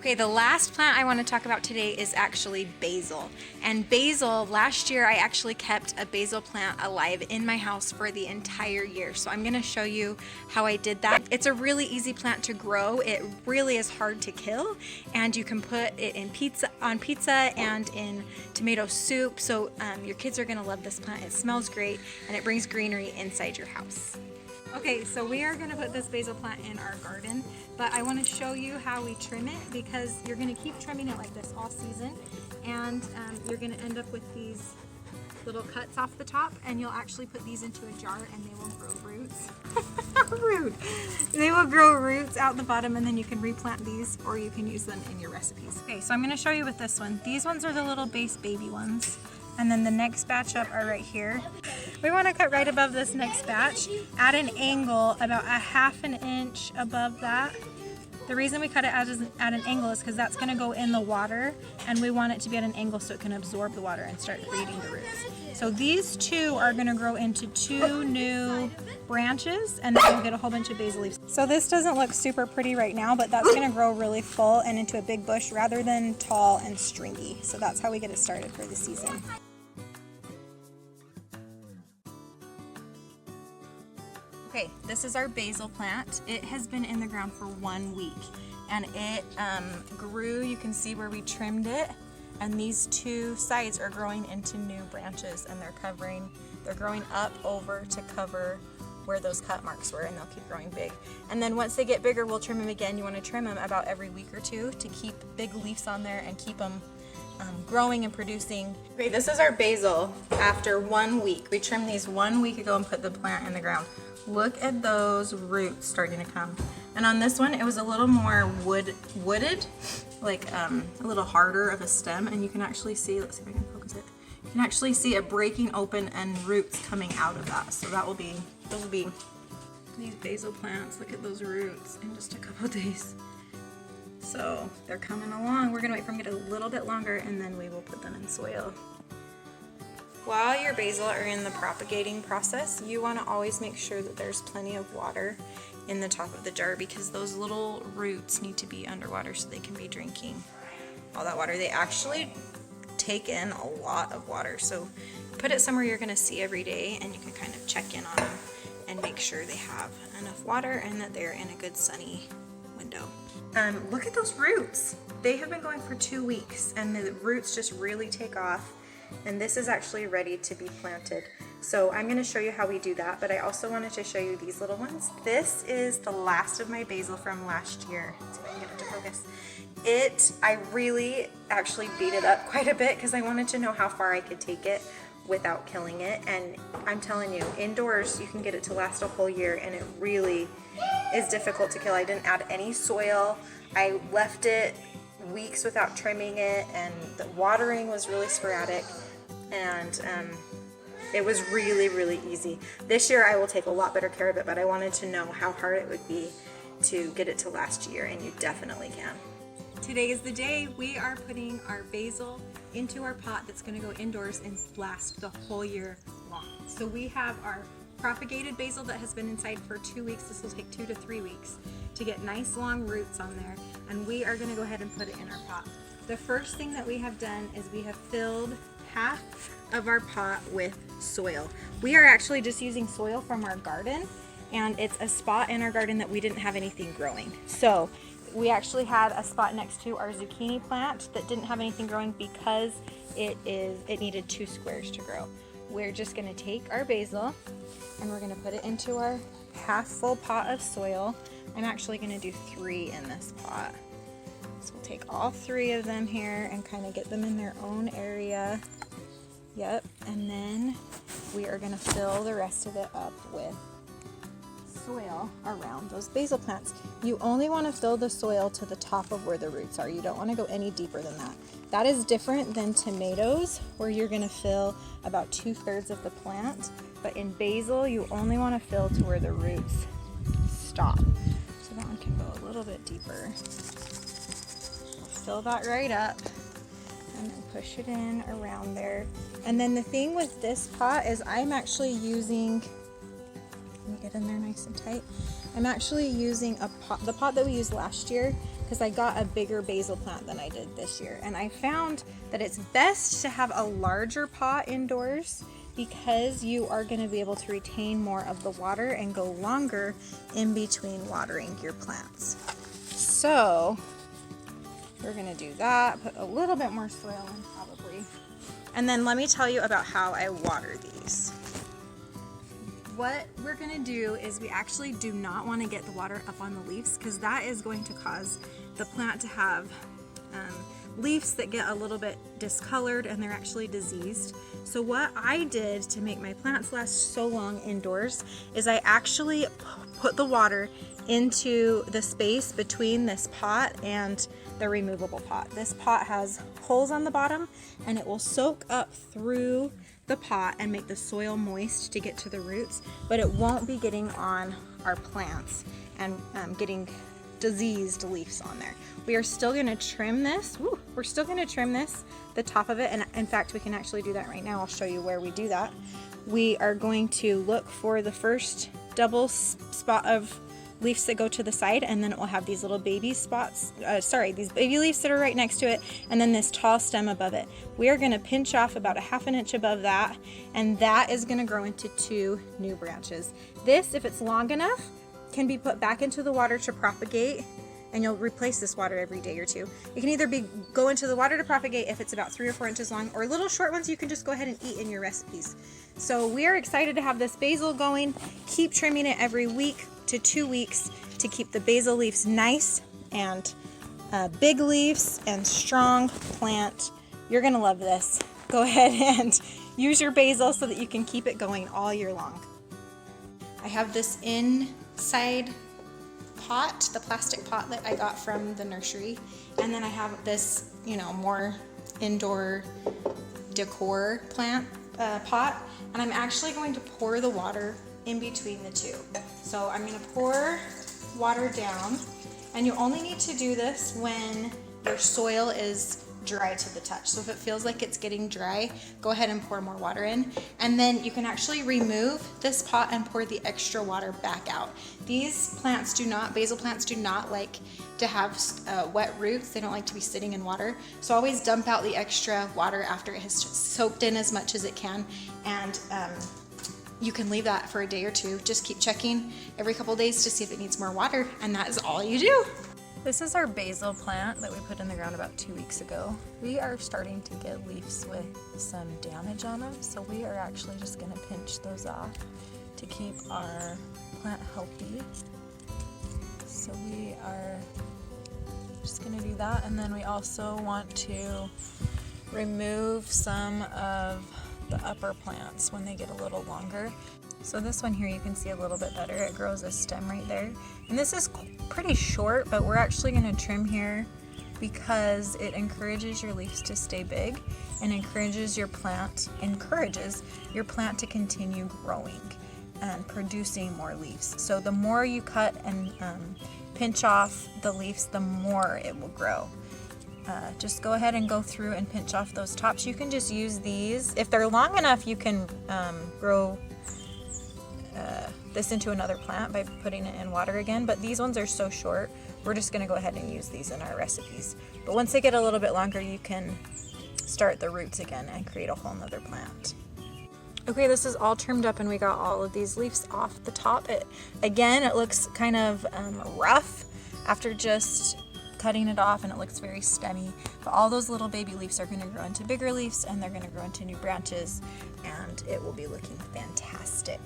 Okay, the last plant I want to talk about today is actually basil. And basil, last year I actually kept a basil plant alive in my house for the entire year. So I'm going to show you how I did that. It's a really easy plant to grow. It really is hard to kill, and you can put it in pizza and in tomato soup. So your kids are going to love this plant. It smells great and it brings greenery inside your house. Okay, so we are going to put this basil plant in our garden, but I want to show you how we trim it, because you're going to keep trimming it like this all season, and you're going to end up with these little cuts off the top, and you'll actually put these into a jar and they will grow roots. Rude. They will grow roots out the bottom, and then you can replant these or you can use them in your recipes. Okay, so I'm going to show you with this one. These ones are the little base baby ones. And then the next batch up are right here. We want to cut right above this next batch at an angle about a ½ inch above that. The reason we cut it at an angle is because that's going to go in the water, and we want it to be at an angle so it can absorb the water and start creating the roots. So these two are going to grow into 2 new branches, and then you'll get a whole bunch of basil leaves. So this doesn't look super pretty right now, but that's going to grow really full and into a big bush rather than tall and stringy. So that's how we get it started for the season. Okay, this is our basil plant. It has been in the ground for 1 week, and it grew. You can see where we trimmed it, and these 2 sides are growing into new branches, and they're growing up over to cover where those cut marks were, and they'll keep growing big. And then once they get bigger, we'll trim them again. You want to trim them about every week or 2 to keep big leaves on there and keep them growing and producing. Okay, this is our basil after 1 week. We trimmed these 1 week ago and put the plant in the ground. Look at those roots starting to come. And on this one, it was a little more wooded, like a little harder of a stem, and you can actually see, let's see if I can focus it. You can actually see it breaking open and roots coming out of that. So those will be these basil plants. Look at those roots in just a couple of days. So they're coming along. We're gonna wait for them to get a little bit longer, and then we will put them in soil. While your basil are in the propagating process, you want to always make sure that there's plenty of water in the top of the jar, because those little roots need to be underwater so they can be drinking all that water. They actually take in a lot of water, so put it somewhere you're going to see every day, and you can kind of check in on them and make sure they have enough water and that they're in a good sunny window. Look at those roots. They have been going for 2 weeks, and the roots just really take off. And this is actually ready to be planted. So I'm going to show you how we do that, but I also wanted to show you these little ones. This is the last of my basil from last year. Let's see if I can get it to focus. I really actually beat it up quite a bit because I wanted to know how far I could take it without killing it. And I'm telling you, indoors you can get it to last a whole year, and it really is difficult to kill. I didn't add any soil. I left it weeks without trimming it, and the watering was really sporadic, and it was really easy. This year I will take a lot better care of it, but I wanted to know how hard it would be to get it to last year, and you definitely can. Today is the day we are putting our basil into our pot that's going to go indoors and last the whole year long. So we have our propagated basil that has been inside for 2 weeks. This will take 2 to 3 weeks to get nice long roots on there, and we are going to go ahead and put it in our pot. The first thing that we have done is we have filled half of our pot with soil. We are actually just using soil from our garden, and it's a spot in our garden that we didn't have anything growing. So we actually had a spot next to our zucchini plant that didn't have anything growing because it needed 2 squares to grow. We're just going to take our basil and we're going to put it into our half full pot of soil. I'm actually going to do 3 in this pot. So we'll take all 3 of them here and kind of get them in their own area. Yep, and then we are going to fill the rest of it up with soil around those basil plants. You only want to fill the soil to the top of where the roots are. You don't want to go any deeper than that. That is different than tomatoes, where you're going to fill about 2/3 of the plant. But in basil, you only want to fill to where the roots stop. So that one can go a little bit deeper. Fill that right up and then push it in around there. And then the thing with this pot is I'm actually using, let me get in there nice and tight. I'm actually using a pot, the pot that we used last year because I got a bigger basil plant than I did this year. And I found that it's best to have a larger pot indoors because you are going to be able to retain more of the water and go longer in between watering your plants. So we're going to do that, put a little bit more soil in probably. And then let me tell you about how I water these. What we're going to do is we actually do not want to get the water up on the leaves because that is going to cause the plant to have leaves that get a little bit discolored and they're actually diseased. So what I did to make my plants last so long indoors is I actually put the water into the space between this pot and the removable pot. This pot has holes on the bottom and it will soak up through the pot and make the soil moist to get to the roots, but it won't be getting on our plants and getting diseased leaves on there. We are still going to trim this. We're still going to trim this, the top of it, and in fact we can actually do that right now. I'll show you where we do that. We are going to look for the first double spot of leaves that go to the side, and then it will have these little baby spots, these baby leaves that are right next to it, and then this tall stem above it. We are going to pinch off about a ½ inch above that, and that is going to grow into 2 new branches. This, if it's long enough, can be put back into the water to propagate, and you'll replace this water every day or 2. It can either go into the water to propagate if it's about 3 or 4 inches long, or little short ones you can just go ahead and eat in your recipes. So we are excited to have this basil going. Keep trimming it every week to 2 weeks to keep the basil leaves nice and big leaves and strong plant. You're gonna love this. Go ahead and use your basil so that you can keep it going all year long. I have this inside pot, the plastic pot that I got from the nursery, and then I have this, more indoor decor plant pot, and I'm actually going to pour the water in between the two. So I'm going to pour water down, and you only need to do this when your soil is dry to the touch. So if it feels like it's getting dry, go ahead and pour more water in, and then you can actually remove this pot and pour the extra water back out. These plants basil plants do not like to have wet roots. They don't like to be sitting in water. So always dump out the extra water after it has soaked in as much as it can, and you can leave that for a day or 2. Just keep checking every couple days to see if it needs more water, and that is all you do. This is our basil plant that we put in the ground about 2 weeks ago. We are starting to get leaves with some damage on them, so we are actually just going to pinch those off to keep our plant healthy. So we are just going to do that, and then we also want to remove some of the upper plants when they get a little longer. So this one here you can see a little bit better. It grows a stem right there. And this is pretty short, but we're actually going to trim here because it encourages your leaves to stay big and encourages your plant to continue growing and producing more leaves. So the more you cut and pinch off the leaves, the more it will grow. Just go ahead and go through and pinch off those tops. You can just use these. If they're long enough, you can grow this into another plant by putting it in water again, but these ones are so short, we're just going to go ahead and use these in our recipes. But once they get a little bit longer, you can start the roots again and create a whole nother plant. Okay, this is all trimmed up and we got all of these leaves off the top. It looks kind of rough after just cutting it off, and it looks very stemmy, but all those little baby leaves are going to grow into bigger leaves and they're going to grow into new branches, and it will be looking fantastic.